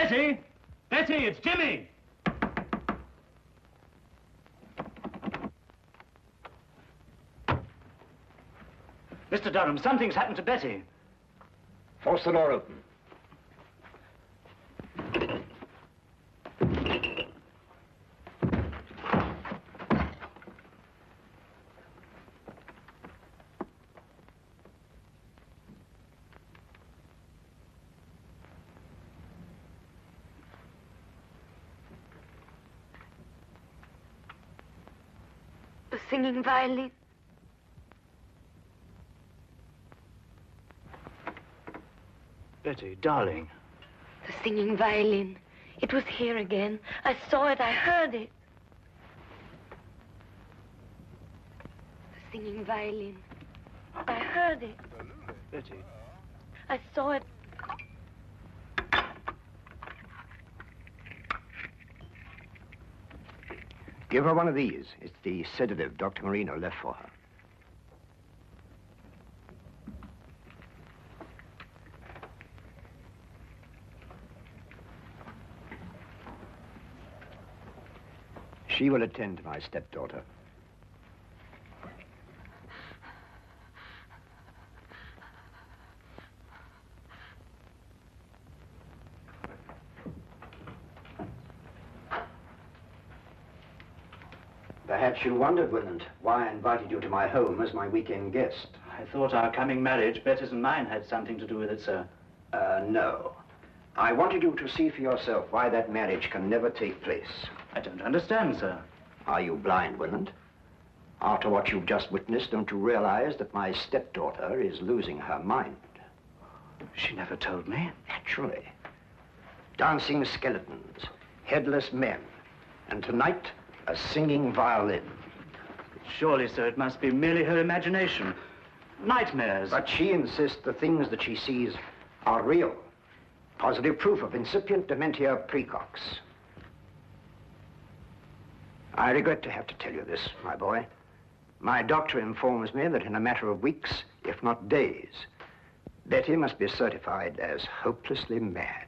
Betty! Betty, it's Jimmy! Mr. Durham, something's happened to Betty. Force the door open. The singing violin. Betty, darling. The singing violin. It was here again. I saw it. I heard it. The singing violin. I heard it. Betty. I saw it. Give her one of these. It's the sedative Dr. Marino left for her. She will attend to my stepdaughter. Perhaps you wondered, Willand, why I invited you to my home as my weekend guest. I thought our coming marriage, Betty's and mine, had something to do with it, sir. No. I wanted you to see for yourself why that marriage can never take place. I don't understand, sir. Are you blind, Willand? After what you've just witnessed, don't you realize that my stepdaughter is losing her mind? She never told me. Naturally. Dancing skeletons, headless men, and tonight, a singing violin. Surely, sir, it must be merely her imagination. Nightmares. But she insists the things that she sees are real. Positive proof of incipient dementia precox. I regret to have to tell you this, my boy. My doctor informs me that in a matter of weeks, if not days, Betty must be certified as hopelessly mad.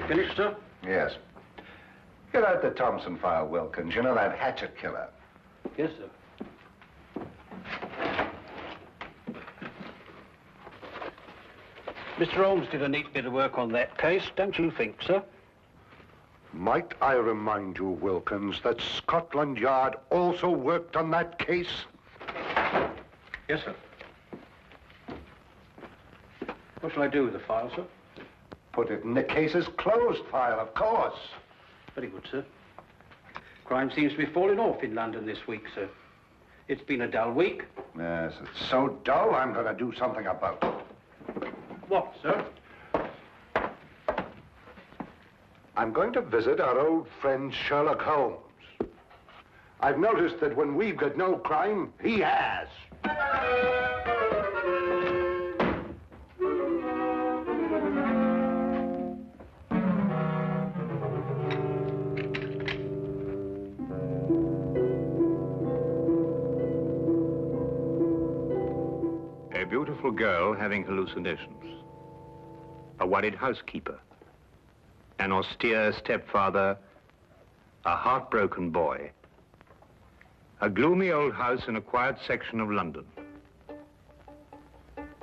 Finished, sir? Yes. Get out the Thompson file, Wilkins. You know that hatchet killer. Yes, sir. Mr. Holmes did a neat bit of work on that case, don't you think, sir? Might I remind you, Wilkins, that Scotland Yard also worked on that case? Yes, sir. What shall I do with the file, sir? Put it in the case's closed file, of course. Very good, sir. Crime seems to be falling off in London this week, sir. It's been a dull week. Yes, it's so dull, I'm going to do something about it. What, sir? I'm going to visit our old friend Sherlock Holmes. I've noticed that when we've got no crime, he has. A beautiful girl having hallucinations, a worried housekeeper, an austere stepfather, a heartbroken boy, a gloomy old house in a quiet section of London.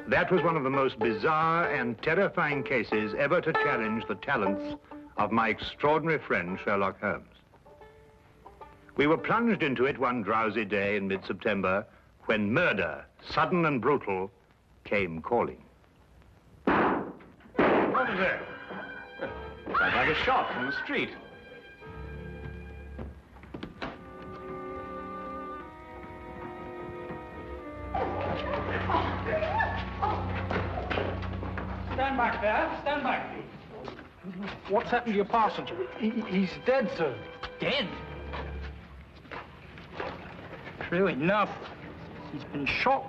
That was one of the most bizarre and terrifying cases ever to challenge the talents of my extraordinary friend, Sherlock Holmes. We were plunged into it one drowsy day in mid-September when murder, sudden and brutal, came calling. What was that? Sounds like a shot from the street. Stand back there. Stand back, please. What's happened to your passenger? He's dead, sir. Dead? True enough. He's been shot.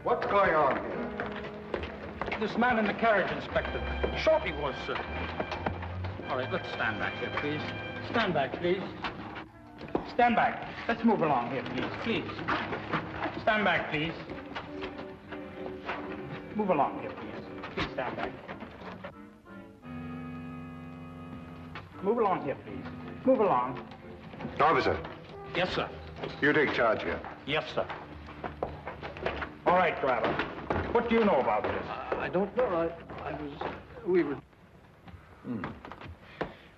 What's going on here? This man in the carriage, Inspector. Shot he was, sir. All right, let's stand back here, please. Stand back, please. Stand back. Let's move along here, please. Please. Stand back, please. Move along here, please. Please stand back. Move along here, please. Move along. Officer, Yes, sir. you take charge here. Yes, sir. All right, driver. What do you know about this? I don't know. We were...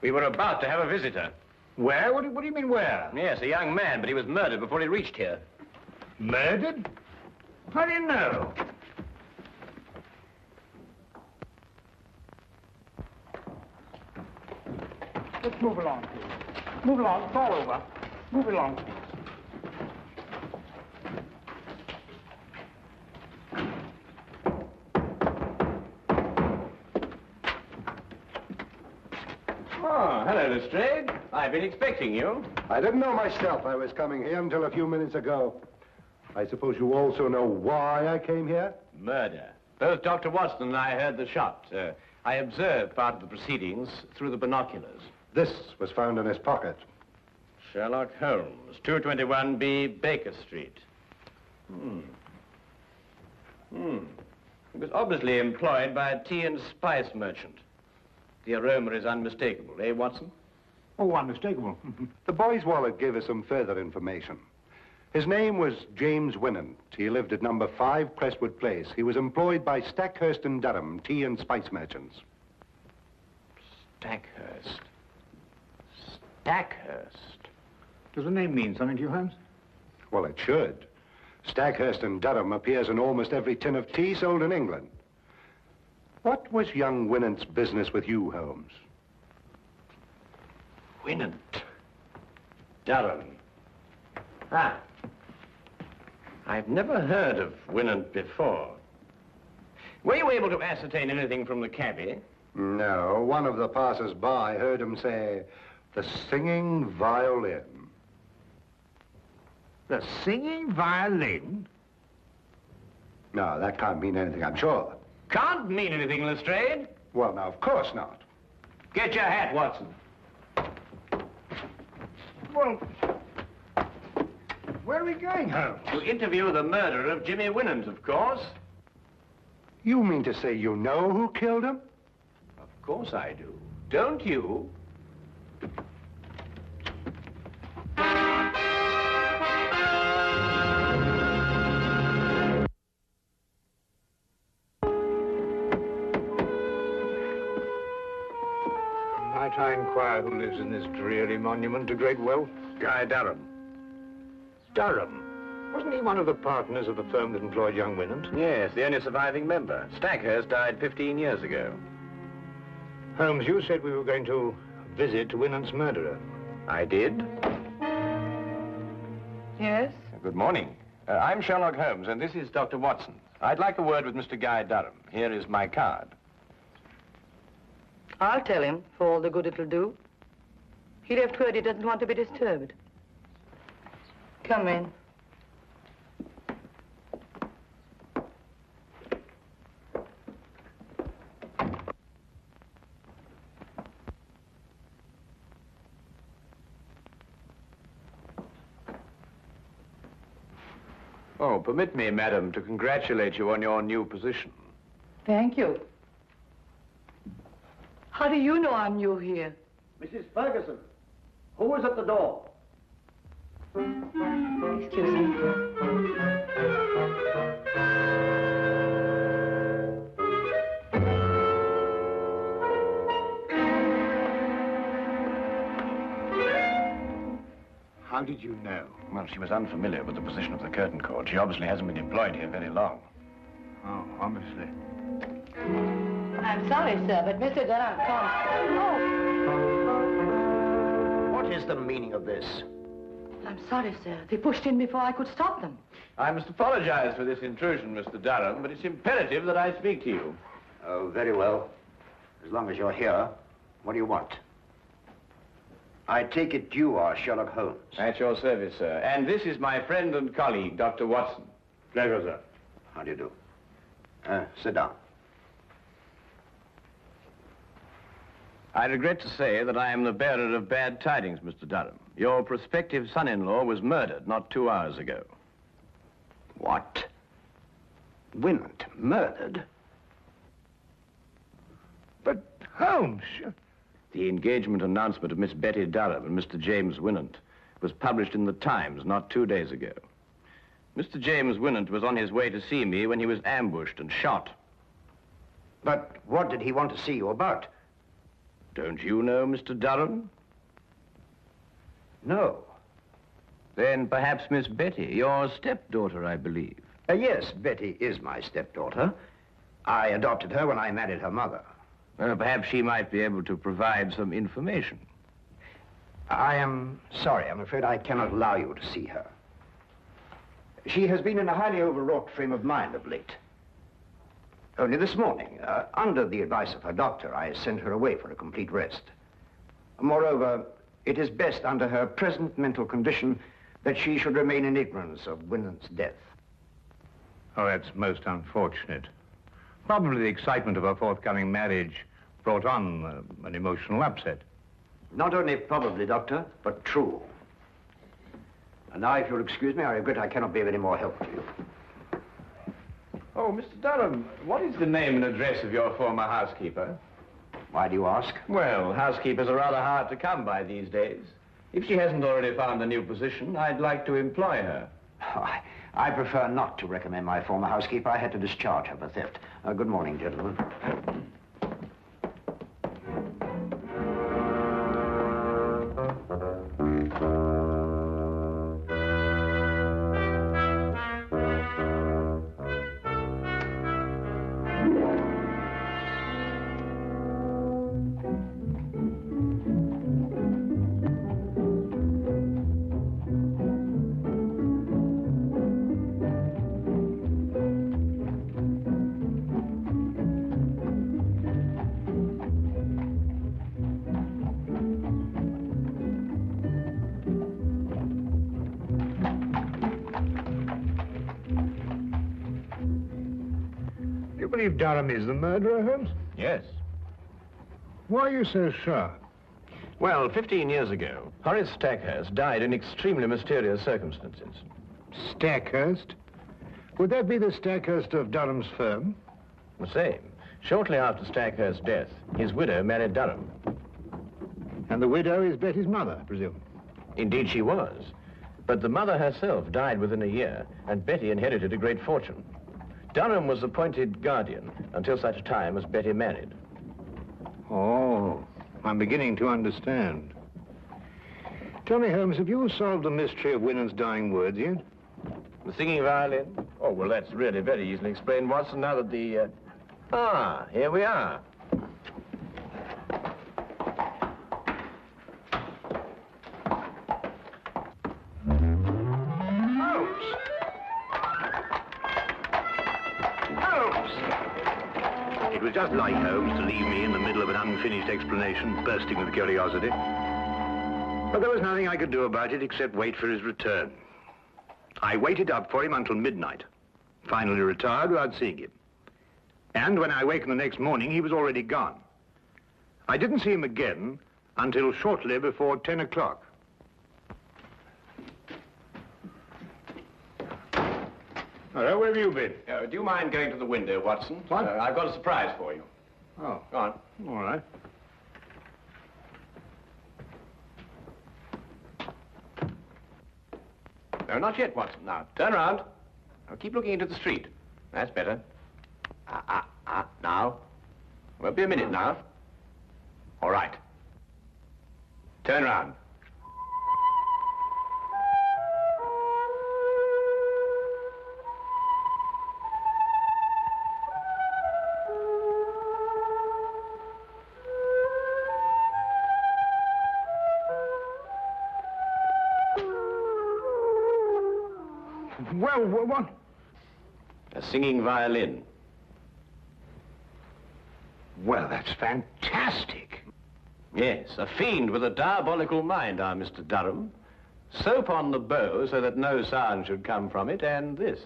We were about to have a visitor. Where? What do you mean, where? Yes, a young man, but he was murdered before he reached here. Murdered? How do you know? Let's move along, please. Move along. It's all over. Move along, please. Oh, hello, Lestrade. I've been expecting you. I didn't know myself I was coming here until a few minutes ago. I suppose you also know why I came here? Murder. Both Dr. Watson and I heard the shot. I observed part of the proceedings through the binoculars. This was found in his pocket. Sherlock Holmes, 221B Baker Street. He was obviously employed by a tea and spice merchant. The aroma is unmistakable, eh, Watson? Oh, unmistakable. The boy's wallet gave us some further information. His name was James Winant. He lived at number 5 Crestwood Place. He was employed by Stackhurst and Durham, tea and spice merchants. Stackhurst. Stackhurst. Does the name mean something to you, Holmes? Well, it should. Stackhurst and Durham appears in almost every tin of tea sold in England. What was young Winant's business with you, Holmes? Winant. Durham. Ah. I've never heard of Winant before. Were you able to ascertain anything from the cabby? No, one of the passers-by heard him say, the Singing Violin. The Singing Violin? No, that can't mean anything, I'm sure. Can't mean anything, Lestrade. Well, now, of course not. Get your hat, Watson. Well, where are we going, Holmes? To interview the murderer of Jimmy Winant, of course. You mean to say you know who killed him? Of course I do. Don't you? Might I inquire who lives in this dreary monument to great wealth? Guy Durham. Durham. Wasn't he one of the partners of the firm that employed young Winant? Yes, the only surviving member. Stackhurst died 15 years ago. Holmes, you said we were going to visit Winant's murderer. I did. Yes? Good morning. I'm Sherlock Holmes, and this is Dr. Watson. I'd like a word with Mr. Guy Durham. Here is my card. I'll tell him, for all the good it'll do. He left word he doesn't want to be disturbed. Come in. Oh, permit me, madam, to congratulate you on your new position. Thank you. How do you know I'm new here? Mrs. Ferguson, who was at the door? Excuse me. How did you know? Well, she was unfamiliar with the position of the curtain cord. She obviously hasn't been employed here very long. Oh, obviously. I'm sorry, sir, but Mr. Durham can't... What is the meaning of this? I'm sorry, sir. They pushed in before I could stop them. I must apologize for this intrusion, Mr. Durham, but it's imperative that I speak to you. Oh, very well. As long as you're here, what do you want? I take it you are Sherlock Holmes. At your service, sir. And this is my friend and colleague, Dr. Watson. Pleasure, sir. How do you do? Sit down. I regret to say that I am the bearer of bad tidings, Mr. Durham. Your prospective son-in-law was murdered not 2 hours ago. What? Winant murdered? But, Holmes... The engagement announcement of Miss Betty Durham and Mr. James Winant was published in the Times not 2 days ago. Mr. James Winant was on his way to see me when he was ambushed and shot. But what did he want to see you about? Don't you know Mr. Durham? No. Then perhaps Miss Betty, your stepdaughter, I believe. Yes, Betty is my stepdaughter. I adopted her when I married her mother. Perhaps she might be able to provide some information. I am sorry. I'm afraid I cannot allow you to see her. She has been in a highly overwrought frame of mind of late. Only this morning, under the advice of her doctor, I sent her away for a complete rest. Moreover, it is best under her present mental condition that she should remain in ignorance of Winant's death. Oh, that's most unfortunate. Probably the excitement of her forthcoming marriage brought on an emotional upset. Not only probably, Doctor, but true. And now, if you'll excuse me, I regret I cannot be of any more help to you. Oh, Mr. Durham, what is the name and address of your former housekeeper? Why do you ask? Well, housekeepers are rather hard to come by these days. If she hasn't already found a new position, I'd like to employ her. Oh, I prefer not to recommend my former housekeeper. I had to discharge her for theft. Good morning, gentlemen. Do you believe Durham is the murderer, Holmes? Yes. Why are you so sure? Well, 15 years ago, Horace Stackhurst died in extremely mysterious circumstances. Stackhurst? Would that be the Stackhurst of Durham's firm? The same. Shortly after Stackhurst's death, his widow married Durham. And the widow is Betty's mother, I presume? Indeed, she was. But the mother herself died within a year, and Betty inherited a great fortune. Durham was appointed guardian until such time as Betty married. Oh, I'm beginning to understand. Tell me, Holmes, have you solved the mystery of Winant's dying words yet? The singing violin? Oh, well, that's really very easily explained, Watson, now that the... Ah, here we are. It was just like Holmes to leave me in the middle of an unfinished explanation, bursting with curiosity. But there was nothing I could do about it except wait for his return. I waited up for him until midnight, finally retired without seeing him. And when I awakened the next morning, he was already gone. I didn't see him again until shortly before 10 o'clock. Hello, where have you been? Do you mind going to the window, Watson? What? I've got a surprise for you. Oh, Go on. all right. No, not yet, Watson. Now, turn around. Now, keep looking into the street. That's better. Now. Won't be a minute now. All right. Turn around. Well, what? A singing violin. Well, that's fantastic. Yes, a fiend with a diabolical mind, our Mr. Durham. Soap on the bow so that no sound should come from it, and this.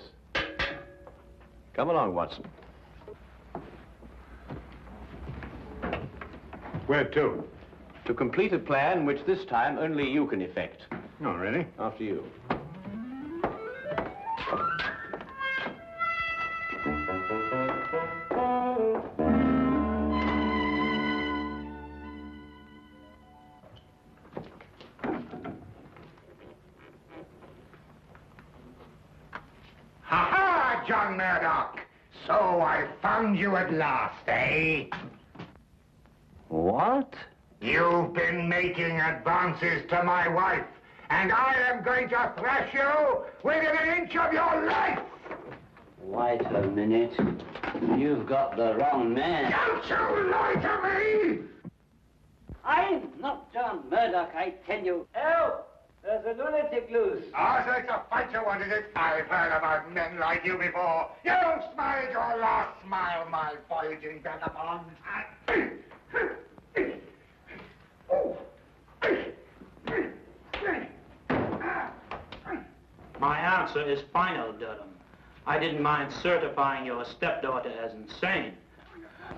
Come along, Watson. Where to? To complete a plan which this time only you can effect. Oh, really? After you. Ha-ha, John Murdoch! So I found you at last, eh? What? You've been making advances to my wife, and I am going to thrash you within an inch of your life! Wait a minute. You've got the wrong man. Don't you lie to me! I'm not John Murdoch, I tell you. Help! There's a lunatic loose. Oh, so it's a fight you wanted it? I've heard about men like you before. You smiled your last smile, my voyaging vagabond. My answer is final, Durham. I didn't mind certifying your stepdaughter as insane,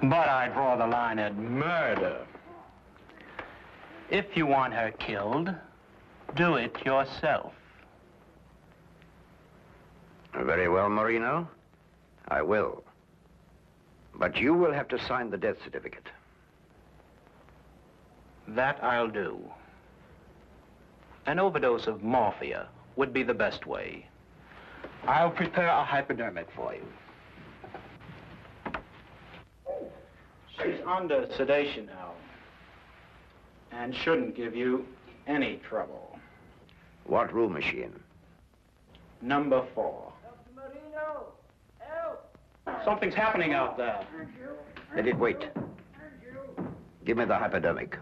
but I draw the line at murder. If you want her killed, do it yourself. Very well, Marino. I will. But you will have to sign the death certificate. That I'll do. An overdose of morphia would be the best way. I'll prepare a hypodermic for you. She's under sedation now, and shouldn't give you any trouble. What room is she in? Number 4. Dr. Marino, help! Something's happening out there. Let it wait. Give me the hypodermic.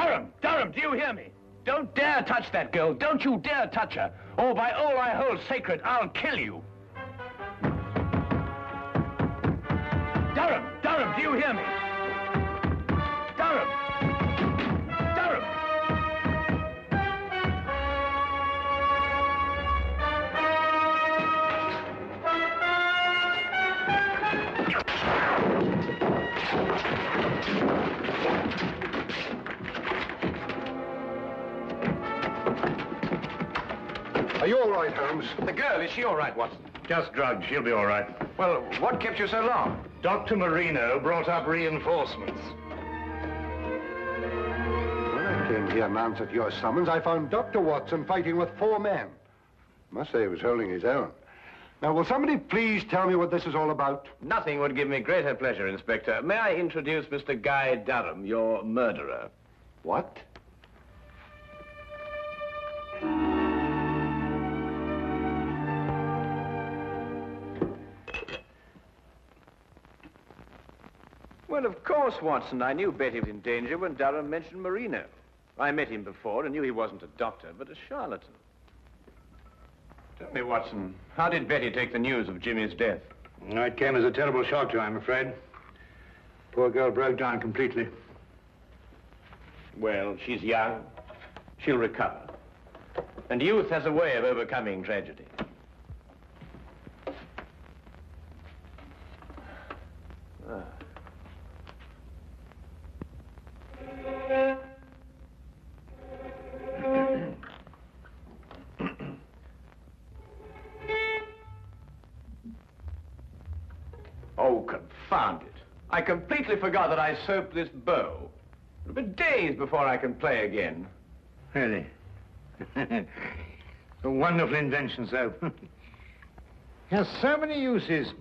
Durham! Durham, do you hear me? Don't dare touch that girl. Don't you dare touch her. Or by all I hold sacred, I'll kill you. Durham! Durham, do you hear me? Durham! Durham! Are you all right, Holmes? The girl, is she all right, Watson? Just drugged. She'll be all right. Well, what kept you so long? Dr. Marino brought up reinforcements. When I came here and answered your summons, I found Dr. Watson fighting with 4 men. Must say he was holding his own. Now, will somebody please tell me what this is all about? Nothing would give me greater pleasure, Inspector. May I introduce Mr. Guy Durham, your murderer? What? Well, of course, Watson. I knew Betty was in danger when Durham mentioned Marino. I met him before and knew he wasn't a doctor, but a charlatan. Tell me, Watson, how did Betty take the news of Jimmy's death? It came as a terrible shock to her, I'm afraid. Poor girl broke down completely. Well, she's young. She'll recover. And youth has a way of overcoming tragedy. Ah. Oh, confound it. I completely forgot that I soaped this bow. It'll be days before I can play again. Really? A wonderful invention, soap. Has so many uses.